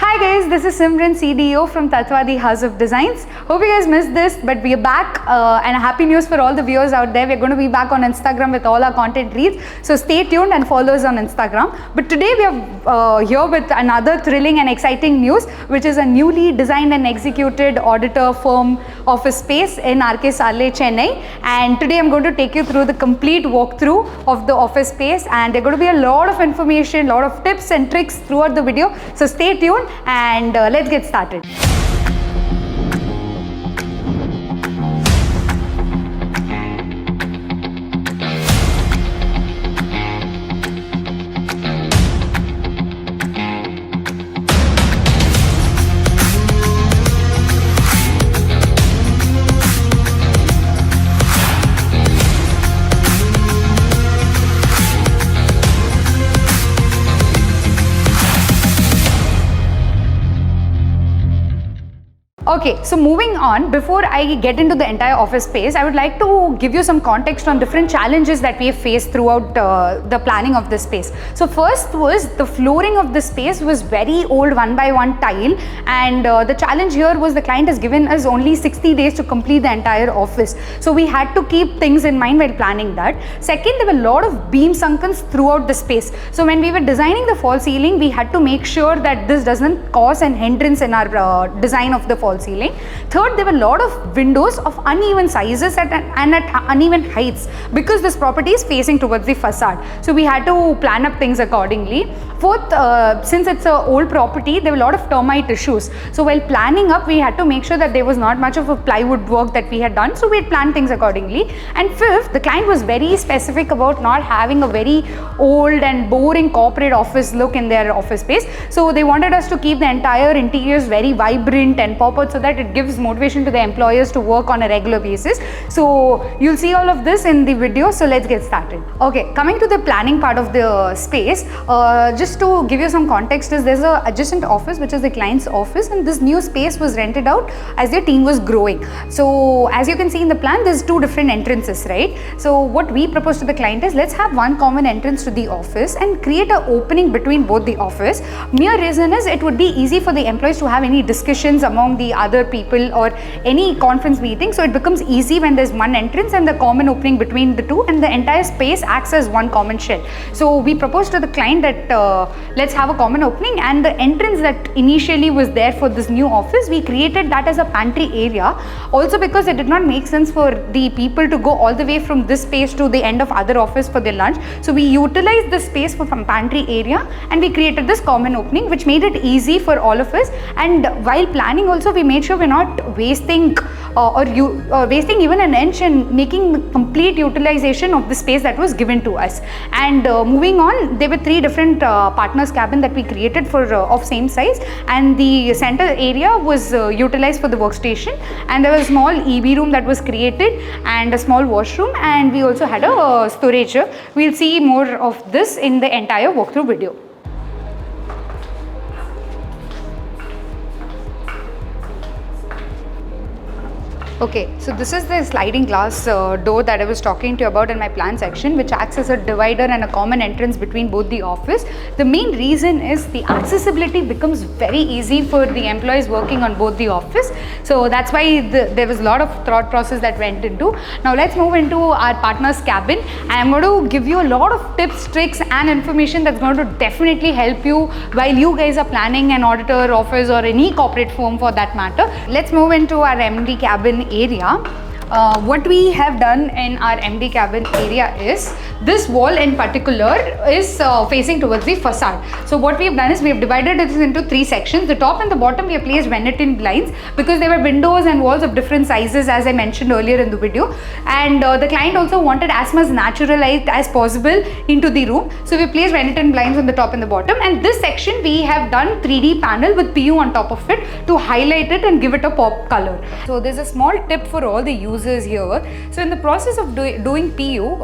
Hi guys, this is Simran, CDO from TATTVA, the House of Designs. Hope you guys missed this, but we are back and happy news for all the viewers out there. We're going to be back on Instagram with all our content reads. So stay tuned and follow us on Instagram. But today we are here with another thrilling and exciting news, which is a newly designed and executed auditor firm office space in RK Saleh, Chennai. And today I'm going to take you through the complete walkthrough of the office space, and there's going to be a lot of information, a lot of tips and tricks throughout the video. So stay tuned and let's get started. Okay, so moving on, before I get into the entire office space, I would like to give you some context on different challenges that we have faced throughout the planning of this space. So first was the flooring of the space was very old 1x1 tile, and the challenge here was the client has given us only 60 days to complete the entire office. So we had to keep things in mind while planning that. Second, there were a lot of beam sunkens throughout the space. So when we were designing the false ceiling, we had to make sure that this doesn't cause an hindrance in our design of the false ceiling. Third, there were a lot of windows of uneven sizes and at uneven heights because this property is facing towards the facade. So we had to plan up things accordingly. Fourth, since it's an old property, there were a lot of termite issues. So while planning up, we had to make sure that there was not much of a plywood work that we had done. So we had planned things accordingly. And fifth, the client was very specific about not having a very old and boring corporate office look in their office space. So they wanted us to keep the entire interiors very vibrant and pop out so that it gives motivation to the employers to work on a regular basis. So you'll see all of this in the video. So let's get started. Okay, coming to the planning part of the space, just to give you some context, is there's a adjacent office which is the client's office, and this new space was rented out as their team was growing. So as you can see in the plan, there's two different entrances, right? So what we propose to the client is, let's have one common entrance to the office and create an opening between both the office. Mere reason is it would be easy for the employees to have any discussions among the other people or any conference meeting. So it becomes easy when there's one entrance and the common opening between the two, and the entire space acts as one common shell. So we propose to the client that let's have a common opening, and the entrance that initially was there for this new office, we created that as a pantry area. Also because it did not make sense for the people to go all the way from this space to the end of other office for their lunch. So we utilized this space for some pantry area, and we created this common opening which made it easy for all of us. And while planning also, we made sure we're not wasting wasting even an inch and making complete utilization of the space that was given to us. And moving on, there were three different partners cabin that we created for of same size, and the center area was utilized for the workstation, and there was a small EB room that was created and a small washroom, and we also had a storage. We'll see more of this in the entire walkthrough video. Okay, so this is the sliding glass door that I was talking to you about in my plan section, which acts as a divider and a common entrance between both the office. The main reason is the accessibility becomes very easy for the employees working on both the office. So that's why there was a lot of thought process that went into. Now let's move into our partner's cabin, and I'm going to give you a lot of tips, tricks and information that's going to definitely help you while you guys are planning an auditor office or any corporate firm for that matter. Let's move into our MD cabin area. What we have done in our MD cabin area is, this wall in particular is facing towards the facade. So what we have done is, we have divided it into three sections. The top and the bottom we have placed Venetian blinds because there were windows and walls of different sizes, as I mentioned earlier in the video, and the client also wanted as much natural light as possible into the room. So we placed Venetian blinds on the top and the bottom, and this section we have done 3D panel with PU on top of it to highlight it and give it a pop color. So there's a small tip for all the users here. So in the process of doing PU,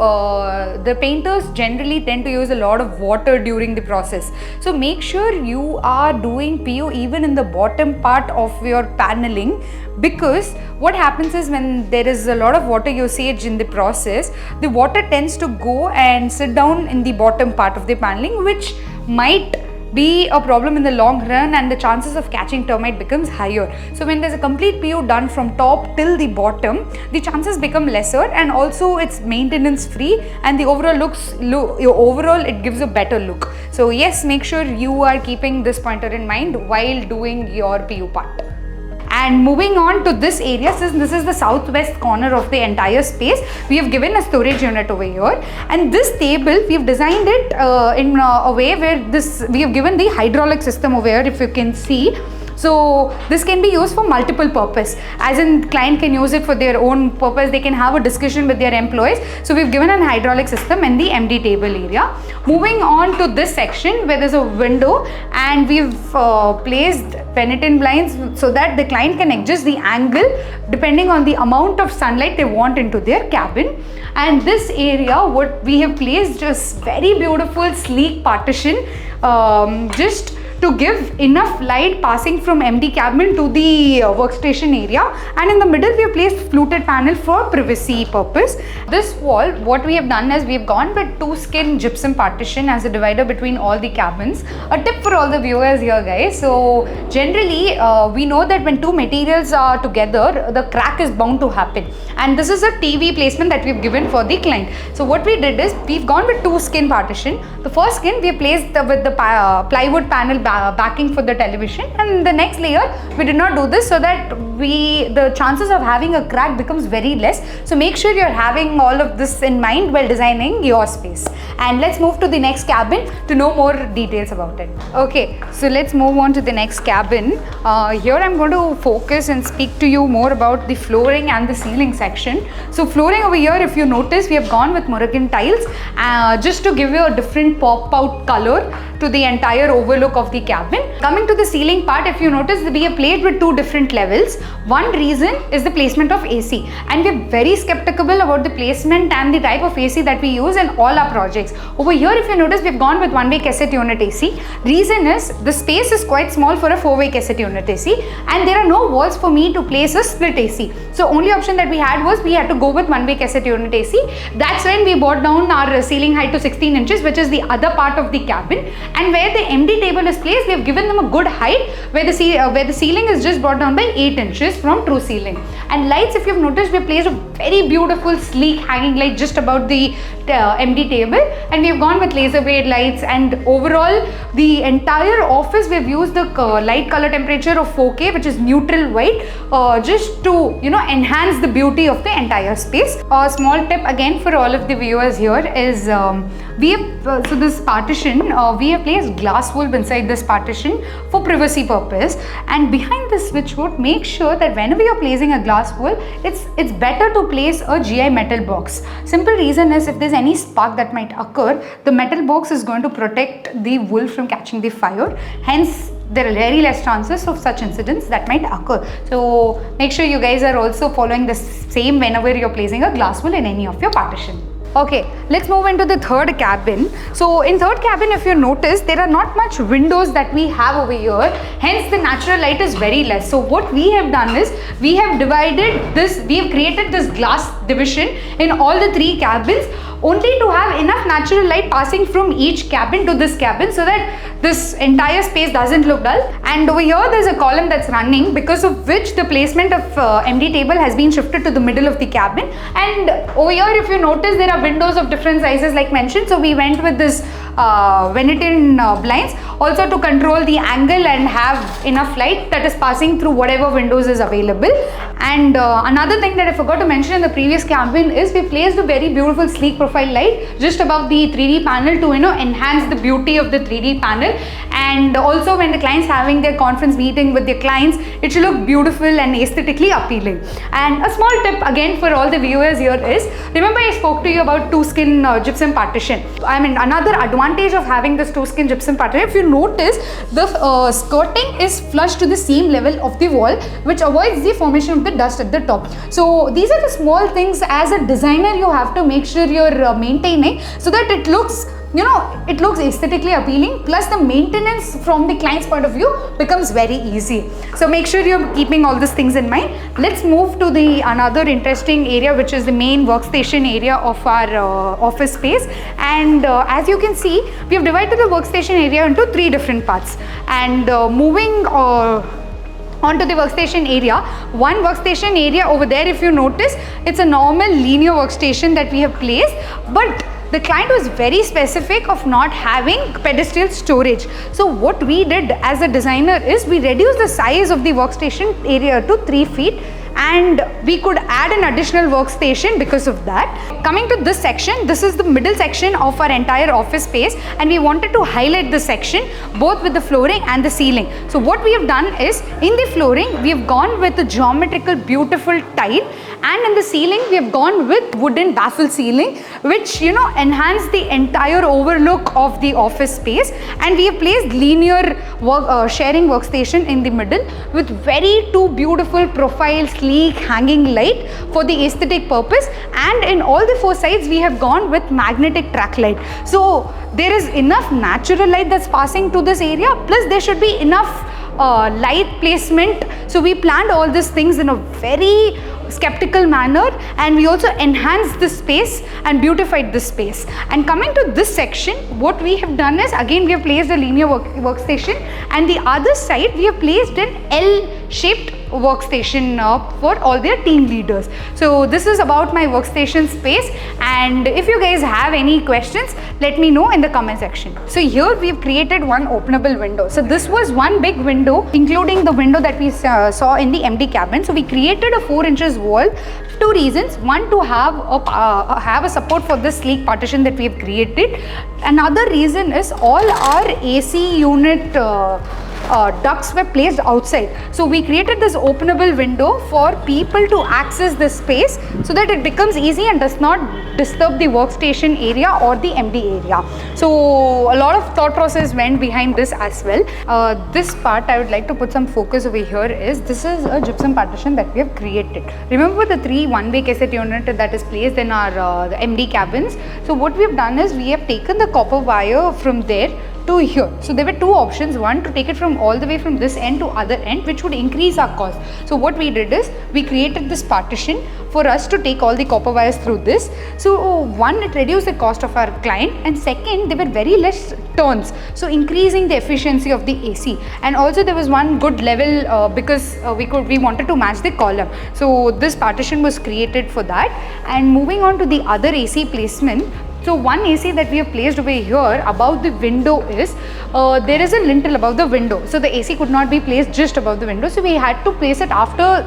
the painters generally tend to use a lot of water during the process. So make sure you are doing PU even in the bottom part of your paneling, because what happens is, when there is a lot of water usage in the process, the water tends to go and sit down in the bottom part of the paneling, which might be a problem in the long run, and the chances of catching termite becomes higher. So when there's a complete PU done from top till the bottom, the chances become lesser, and also it's maintenance free, and the overall it gives a better look. So yes, make sure you are keeping this pointer in mind while doing your PU part. And moving on to this area, since this is the southwest corner of the entire space, we have given a storage unit over here, and this table we have designed it in a way where we have given the hydraulic system over here, if you can see. So this can be used for multiple purpose, as in client can use it for their own purpose, they can have a discussion with their employees. So we've given an hydraulic system in the MD table area. Moving on to this section where there's a window, and we've placed Venetian blinds so that the client can adjust the angle depending on the amount of sunlight they want into their cabin. And this area, what we have placed is very beautiful sleek partition, just to give enough light passing from MD cabin to the workstation area, and in the middle we have placed fluted panel for privacy purpose. This wall, what we have done is we have gone with 2 skin gypsum partition as a divider between all the cabins. A tip for all the viewers here, guys. So generally we know that when 2 materials are together, the crack is bound to happen, and this is a TV placement that we've given for the client. So what we did is we've gone with 2 skin partition. The first skin we have placed with the plywood panel backing for the television, and the next layer we did not do this so that the chances of having a crack becomes very less. So make sure you're having all of this in mind while designing your space. And let's move to the next cabin to know more details about it. Okay, so let's move on to the next cabin. Here I'm going to focus and speak to you more about the flooring and the ceiling section. So flooring over here, if you notice, we have gone with Moroccan tiles just to give you a different pop out color to the entire overlook of the cabin. Coming to the ceiling part, if you notice, we have played with 2 different levels. One reason is the placement of AC, and we're very skeptical about the placement and the type of AC that we use in all our projects. Over here, if you notice, we've gone with 1-way cassette unit AC. Reason is the space is quite small for a 4-way cassette unit AC, and there are no walls for me to place a split AC. So only option that we had was we had to go with 1-way cassette unit AC. That's when we brought down our ceiling height to 16 inches, which is the other part of the cabin. And where the MD table is placed, we have given them a good height where the ceiling is just brought down by 8 inches from true ceiling. And lights, if you've noticed, we have placed a very beautiful sleek hanging light just about the MD table, and we have gone with laser weight lights. And overall, the entire office we have used the light color temperature of 4K, which is neutral white, just to enhance the beauty of the entire space. A small tip again for all of the viewers here is so this partition, we have placed glass wool inside this partition for privacy purpose, and behind the switchboard, make sure that whenever you're placing a glass wool, it's better to place a GI metal box. Simple reason is if there's any spark that might occur, the metal box is going to protect the wool from catching the fire. Hence, there are very less chances of such incidents that might occur. So make sure you guys are also following the same whenever you're placing a glass wool in any of your partition. Okay, let's move into the third cabin. So in third cabin, if you notice, there are not much windows that we have over here. Hence, the natural light is very less. So what we have done is, we have divided this, we have created this glass division in all the 3 cabins, only to have enough natural light passing from each cabin to this cabin, so that this entire space doesn't look dull. And over here there's a column that's running, because of which the placement of MD table has been shifted to the middle of the cabin. And over here, if you notice, there are windows of different sizes like mentioned, so we went with this Venetian blinds also to control the angle and have enough light that is passing through whatever windows is available. And another thing that I forgot to mention in the previous cabin is we placed a very beautiful sleek profile light just above the 3D panel to enhance the beauty of the 3D panel. And also when the clients having their conference meeting with their clients, it should look beautiful and aesthetically appealing. And a small tip again for all the viewers here is, remember I spoke to you about 2 skin gypsum partition. I mean, another advantage of having this 2 skin gypsum partition, if you notice, the skirting is flush to the same level of the wall, which avoids the formation of the dust at the top. So these are the small things as a designer you have to make sure you're maintaining, so that it looks you know, it looks aesthetically appealing, plus the maintenance from the client's point of view becomes very easy. So make sure you're keeping all these things in mind. Let's move to the another interesting area, which is the main workstation area of our office space. And as you can see, we have divided the workstation area into 3 different parts. And moving onto the workstation area, one workstation area over there, if you notice, it's a normal linear workstation that we have placed, but the client was very specific of not having pedestal storage. So what we did as a designer is we reduced the size of the workstation area to 3 feet, and we could add an additional workstation because of that. Coming to this section, this is the middle section of our entire office space, and we wanted to highlight this section both with the flooring and the ceiling. So what we have done is, in the flooring we have gone with a geometrical beautiful tile, and in the ceiling we have gone with wooden baffle ceiling, which, you know, enhance the entire overlook of the office space. And we have placed linear sharing workstation in the middle with very 2 beautiful profile sleek hanging light for the aesthetic purpose, and in all the 4 sides we have gone with magnetic track light. So there is enough natural light that's passing to this area, plus there should be enough light placement. So we planned all these things in a very skeptical manner, and we also enhanced the space and beautified the space. And coming to this section, what we have done is, again we have placed a linear workstation, and the other side we have placed an L-shaped workstation for all their team leaders. So this is about my workstation space, and if you guys have any questions, let me know in the comment section. So here we've created one openable window. So this was one big window, including the window that we saw in the MD cabin. So we created a 4 inches wall. 2 reasons: one, to have a support for this sleek partition that we have created. Another reason is all our AC unit ducts were placed outside. So we created this openable window for people to access this space so that it becomes easy and does not disturb the workstation area or the MD area. So a lot of thought process went behind this as well. This part I would like to put some focus over here is, this is a gypsum partition that we have created. Remember the 3 one-way cassette unit that is placed in our the MD cabins. So what we have done is, we have taken the copper wire from there to here. So there were 2 options: one, to take it from all the way from this end to other end, which would increase our cost. So what we did is, we created this partition for us to take all the copper wires through this. So one, it reduced the cost of our client, and second, there were very less turns, so increasing the efficiency of the AC. And also there was one good level because we wanted to match the column. So this partition was created for that. And moving on to the other AC placement, so one AC that we have placed over here above the window is, there is a lintel above the window. So the AC could not be placed just above the window. So we had to place it after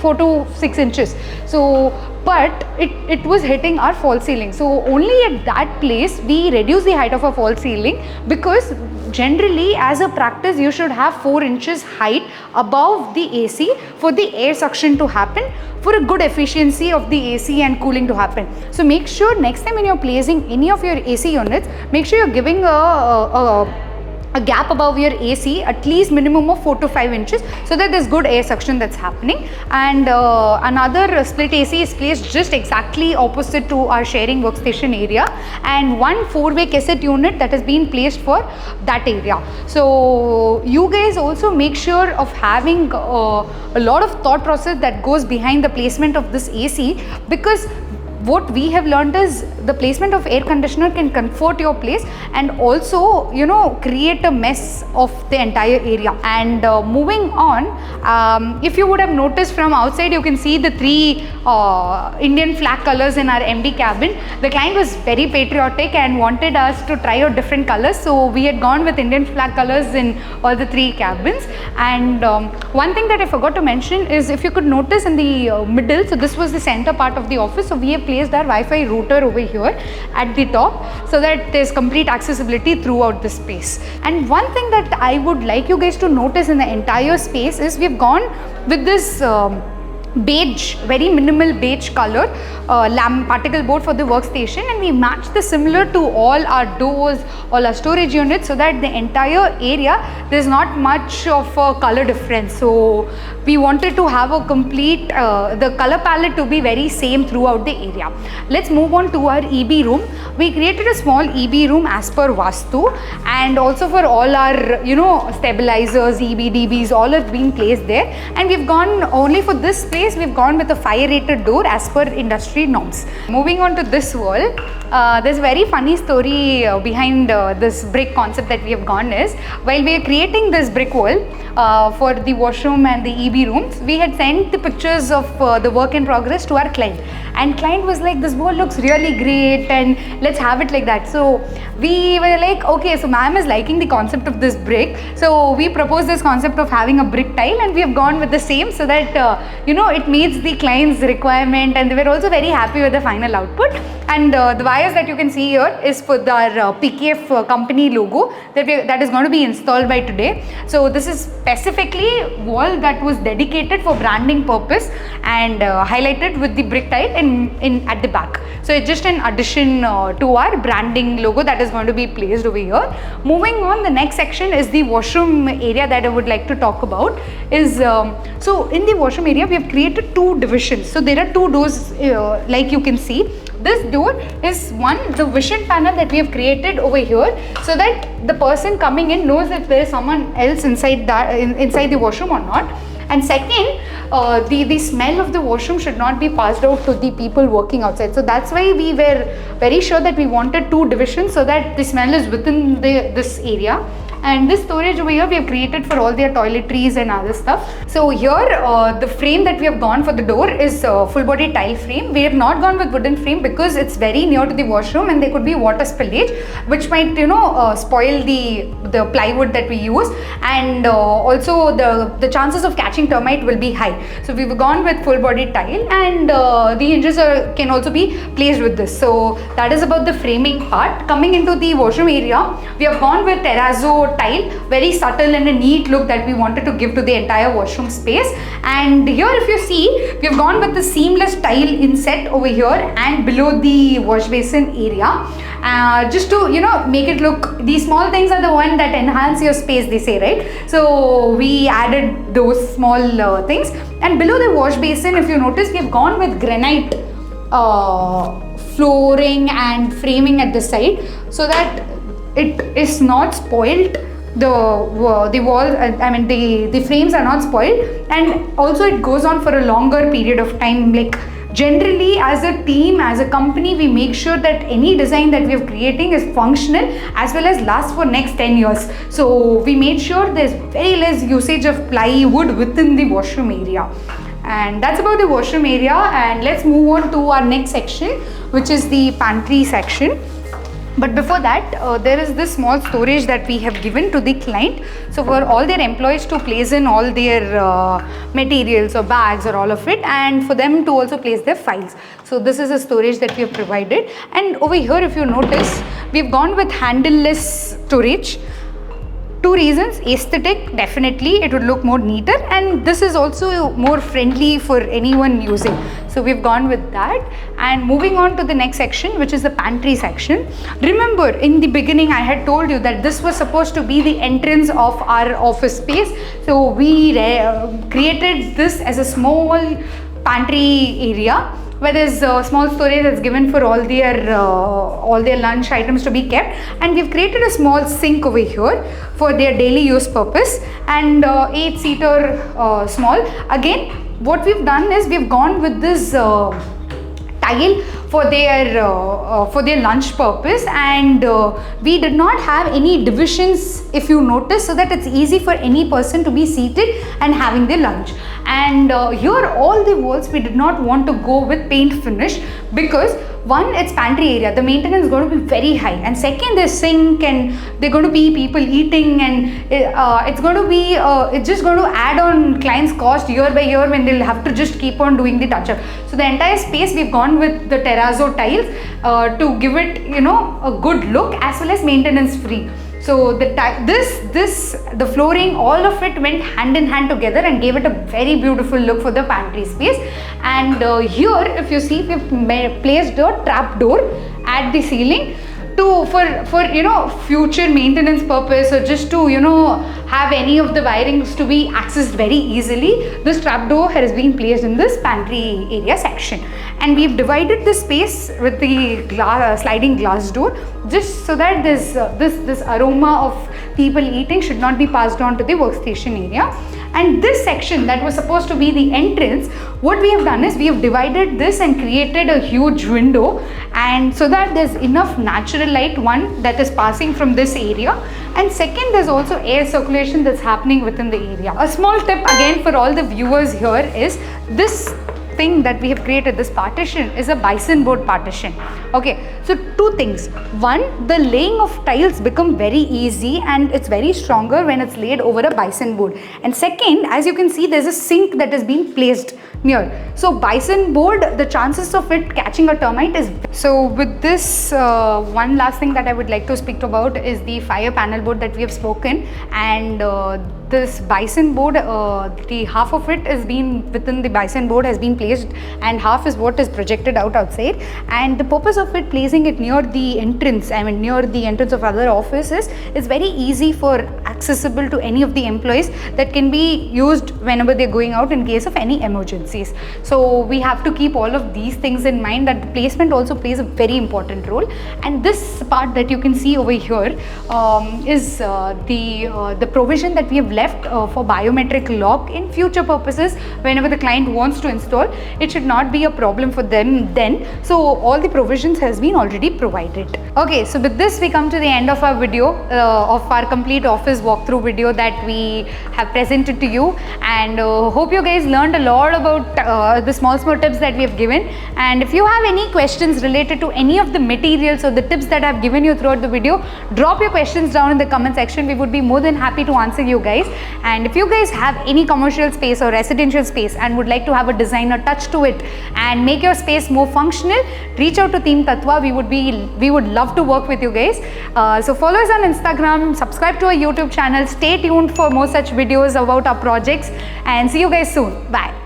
4 to 6 inches. So, but it was hitting our false ceiling. So only at that place we reduce the height of a false ceiling, because generally as a practice you should have 4 inches height above the AC for the air suction to happen, for a good efficiency of the AC and cooling to happen. So make sure next time when you're placing any of your AC units, make sure you're giving a gap above your AC, at least minimum of 4 to 5 inches, so that there's good air suction that's happening. And another split AC is placed just exactly opposite to our sharing workstation area, and one 4-way cassette unit that has been placed for that area. So you guys also make sure of having a lot of thought process that goes behind the placement of this AC, because what we have learned is the placement of air conditioner can comfort your place and also, you know, create a mess of the entire area. And moving on, if you would have noticed from outside, you can see the 3 Indian flag colors in our MD cabin. The client was very patriotic and wanted us to try out different colors, so we had gone with Indian flag colors in all the 3 cabins. And one thing that I forgot to mention is, if you could notice in the middle, so this was the center part of the office, so we have placed our Wi-Fi router over here at the top, so that there's complete accessibility throughout the space. And one thing that I would like you guys to notice in the entire space is, we've gone with this beige, very minimal beige color particle board for the workstation, and we matched the similar to all our doors, all our storage units, so that the entire area there's not much of a color difference. So we wanted to have a complete the color palette to be very same throughout the area. Let's move on to our EB room. We created a small EB room as per Vastu, and also for all our stabilizers, EBDBs, all have been placed there, and we've gone only for this place we've gone with a fire rated door as per industry norms. Moving on to this wall, there's a very funny story behind this brick concept that we have gone is, while we are creating this brick wall for the washroom and the EB rooms, we had sent the pictures of the work in progress to our client, and client was like, this wall looks really great and let's have it like that. So we were like, okay, so ma'am is liking the concept of this brick, so we proposed this concept of having a brick tile, and we have gone with the same, so that it meets the client's requirement, and they were also very happy with the final output. And the wires that you can see here is for our PKF company logo that is going to be installed by today. So this is specifically wall that was dedicated for branding purpose and highlighted with the brick tile at the back. So it's just an addition to our branding logo that is going to be placed over here. Moving on, the next section is the washroom area that I would like to talk about. So in the washroom area we have created two divisions. So there are two doors like you can see. This door is the vision panel that we have created over here, so that the person coming in knows if there is someone else inside the washroom or not. And second, the smell of the washroom should not be passed out to the people working outside. So that's why we were very sure that we wanted two divisions, so that the smell is within this area. And this storage over here we have created for all their toiletries and other stuff. So here the frame that we have gone for the door is full body tile frame. We have not gone with wooden frame because it's very near to the washroom and there could be water spillage which might spoil the plywood that we use, and also the chances of catching termite will be high. So we've gone with full body tile, and the hinges can also be placed with this. So that is about the framing part. Coming into the washroom area, we have gone with terrazzo tile, very subtle and a neat look that we wanted to give to the entire washroom space. And here if you see, we have gone with the seamless tile inset over here and below the wash basin area, just to make it look, these small things are the one that enhance your space, they say, right? So we added those small things. And below the wash basin, if you notice, we have gone with granite flooring and framing at the side, so that it is not spoiled. The wall, I mean the frames are not spoiled, and also it goes on for a longer period of time. Like generally as a team, as a company, we make sure that any design that we are creating is functional as well as lasts for next 10 years. So we made sure there's very less usage of plywood within the washroom area. And that's about the washroom area. And let's move on to our next section, which is the pantry section. But before that, there is this small storage that we have given to the client. So for all their employees to place in all their materials or bags or all of it, and for them to also place their files. So this is a storage that we have provided. And over here, if you notice, we've gone with handle-less storage. Two reasons: aesthetic, definitely it would look more neater, and this is also more friendly for anyone using. So we've gone with that. And moving on to the next section, which is the pantry section. Remember, in the beginning I had told you that this was supposed to be the entrance of our office space. So we created this as a small pantry area, where there's a small storage that's given for all their lunch items to be kept, and we've created a small sink over here for their daily use purpose, and 8-seater small. Again, what we've done is we've gone with this tile for their lunch purpose, and we did not have any divisions, if you notice, so that it's easy for any person to be seated and having their lunch. And here all the walls we did not want to go with paint finish, because one, it's pantry area, the maintenance is going to be very high, and second, the sink, and they're going to be people eating, and it's going to be it's just going to add on clients' cost year by year when they'll have to just keep on doing the touch up. So the entire space we've gone with the terrazzo tiles to give it a good look as well as maintenance free. So the flooring, all of it went hand in hand together and gave it a very beautiful look for the pantry space. And here, if you see, we've placed a trap door at the ceiling for future maintenance purpose, or just to have any of the wirings to be accessed very easily. This trap door has been placed in this pantry area section, and we've divided the space with the sliding glass door, just so that this aroma of people eating should not be passed on to the workstation area. And this section that was supposed to be the entrance, what we have done is we have divided this and created a huge window, and so that there's enough natural light, one, that is passing from this area, and second, there's also air circulation that's happening within the area. A small tip again for all the viewers here is this thing that we have created, this partition, is a bison board partition. Okay, so two things. One, the laying of tiles become very easy and it's very stronger when it's laid over a bison board. And second, as you can see, there's a sink that has been placed near. So bison board, the chances of it catching a termite is. So with this, one last thing that I would like to speak about is the fire panel board that we have spoken, and this bison board, the half of it is been within the bison board has been placed, and half is what is projected outside. And the purpose of it placing it near the entrance, near the entrance of other offices, is very easy for accessible to any of the employees, that can be used whenever they're going out in case of any emergencies. So we have to keep all of these things in mind, that the placement also plays a very important role. And this part that you can see over here is the provision that we have left for biometric lock in future purposes. Whenever the client wants to install, it should not be a problem for them then. So all the provisions has been already provided. Okay, so with this we come to the end of our video, of our complete office walkthrough video that we have presented to you, and hope you guys learned a lot about the small tips that we have given. And if you have any questions related to any of the materials or the tips that I have given you throughout the video, drop your questions down in the comment section. We would be more than happy to answer you guys. And if you guys have any commercial space or residential space and would like to have a designer touch to it and make your space more functional, reach out to Team TATTVA. We would love to work with you guys. So follow us on Instagram, subscribe to our YouTube channel, stay tuned for more such videos about our projects, and see you guys soon. Bye.